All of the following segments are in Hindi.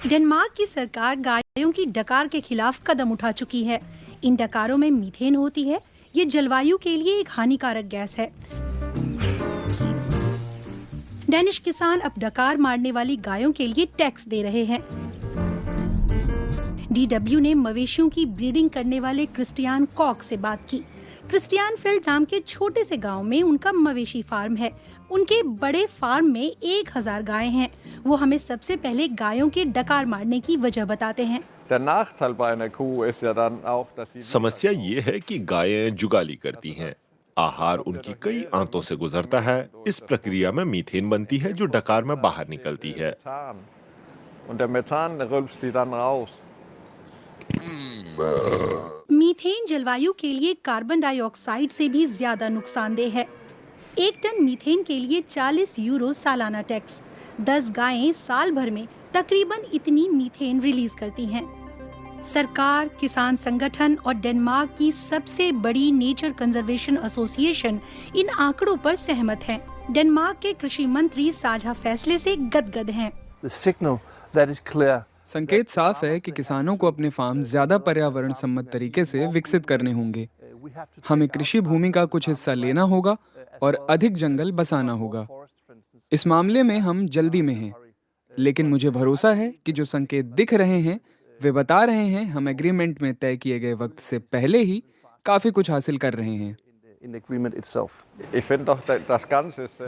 डेनमार्क की सरकार गायों की डकार के खिलाफ कदम उठा चुकी है। इन डकारों में मीथेन होती है। ये जलवायु के लिए एक हानिकारक गैस है। डेनिश किसान अब डकार मारने वाली गायों के लिए टैक्स दे रहे हैं। DW ने मवेशियों की ब्रीडिंग करने वाले क्रिस्टियान कॉक से बात की। क्रिस्टियान फील्ड नाम के छोटे से गांव में उनका मवेशी फार्म है। उनके बड़े फार्म में 1000 गायें हैं। वो हमें सबसे पहले गायों के डकार मारने की वजह बताते हैं। समस्या ये है कि गायें जुगाली करती हैं। आहार उनकी कई आंतों से गुजरता है। इस प्रक्रिया में मीथेन बनती है जो डकार में बाहर निकलती है। मीथेन जलवायु के लिए कार्बन डाइऑक्साइड से भी ज्यादा नुकसानदेह है। 1 टन मीथेन के लिए 40 यूरो सालाना टैक्स। 10 गायें साल भर में तकरीबन इतनी मीथेन रिलीज करती हैं। सरकार, किसान संगठन और डेनमार्क की सबसे बड़ी नेचर कंजर्वेशन एसोसिएशन इन आंकड़ों पर सहमत हैं। डेनमार्क के कृषि मंत्री साझा फैसले से गदगद हैं। संकेत साफ है कि किसानों को अपने फार्म ज्यादा पर्यावरण सम्मत तरीके से विकसित करने होंगे। हमें कृषि भूमि का कुछ हिस्सा लेना होगा और अधिक जंगल बसाना होगा। इस मामले में हम जल्दी में हैं, लेकिन मुझे भरोसा है कि जो संकेत दिख रहे हैं वे बता रहे हैं हम एग्रीमेंट में तय किए गए वक्त से पहले ही काफी कुछ हासिल कर रहे हैं।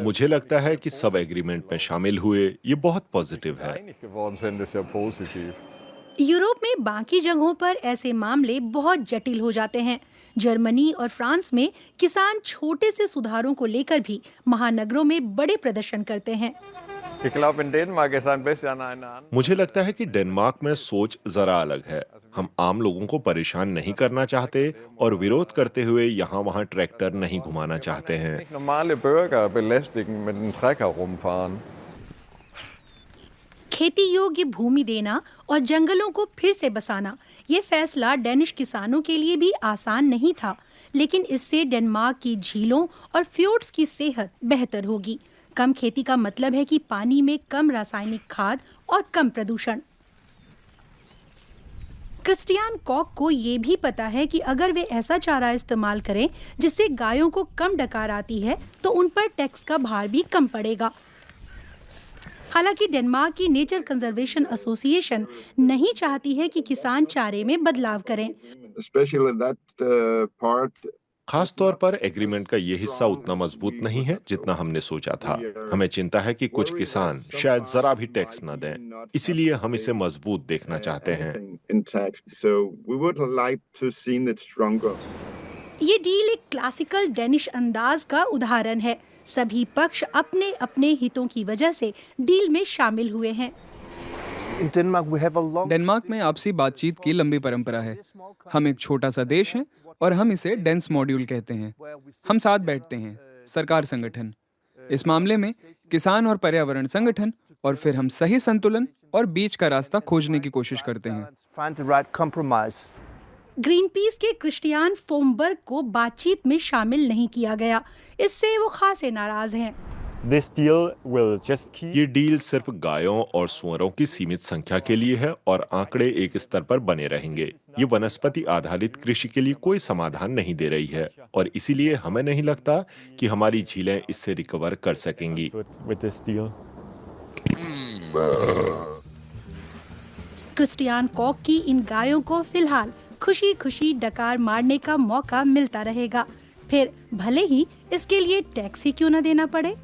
मुझे लगता है कि सब एग्रीमेंट में शामिल हुए, ये बहुत पॉजिटिव है। यूरोप में बाकी जगहों पर ऐसे मामले बहुत जटिल हो जाते हैं। जर्मनी और फ्रांस में किसान छोटे से सुधारों को लेकर भी महानगरों में बड़े प्रदर्शन करते हैं। मुझे लगता है कि डेनमार्क में सोच जरा अलग है। हम आम लोगों को परेशान नहीं करना चाहते और विरोध करते हुए यहाँ वहाँ ट्रैक्टर नहीं घुमाना चाहते हैं। खेती योग्य भूमि देना और जंगलों को फिर से बसाना, ये फैसला डेनिश किसानों के लिए भी आसान नहीं था, लेकिन इससे डेनमार्क की झीलों और फ्योर्ड्स की सेहत बेहतर होगी। कम खेती का मतलब है कि पानी में कम रासायनिक खाद और कम प्रदूषण। क्रिस्टियान कॉक को ये भी पता है कि अगर वे ऐसा चारा इस्तेमाल करें जिससे गायों को कम डकार आती है, तो उन पर टैक्स का भार भी कम पड़ेगा। हालांकि डेनमार्क की नेचर कंजर्वेशन एसोसिएशन नहीं चाहती है कि किसान चारे में बदलाव करें। खास तौर पर एग्रीमेंट का ये हिस्सा उतना मजबूत नहीं है जितना हमने सोचा था। हमें चिंता है कि कुछ किसान शायद जरा भी टैक्स न दें, इसीलिए हम इसे मजबूत देखना चाहते हैं। ये डील एक क्लासिकल डेनिश अंदाज का उदाहरण है। सभी पक्ष अपने अपने हितों की वजह से डील में शामिल हुए हैं। डेनमार्क में आपसी बातचीत की लंबी परंपरा है। हम एक छोटा सा देश हैं और हम इसे डेंस मॉड्यूल कहते हैं। हम साथ बैठते हैं, सरकार संगठन, इस मामले में किसान और पर्यावरण संगठन, और फिर हम सही संतुलन और बीच का रास्ता खोजने की कोशिश करते हैं। ग्रीनपीस के क्रिस्टियान फोमबर्ग को बातचीत में शामिल नहीं किया गया। इससे वो खासे नाराज हैं। ये डील सिर्फ गायों और सुअरों की सीमित संख्या के लिए है और आंकड़े एक स्तर पर बने रहेंगे। ये वनस्पति आधारित कृषि के लिए कोई समाधान नहीं दे रही है और इसीलिए हमें नहीं लगता कि हमारी झीलें इससे रिकवर कर सकेंगी। क्रिस्टियान कॉक की इन गायों को फिलहाल खुशी खुशी डकार मारने का मौका मिलता रहेगा, फिर भले ही इसके लिए टैक्स ही क्यों न देना पड़े।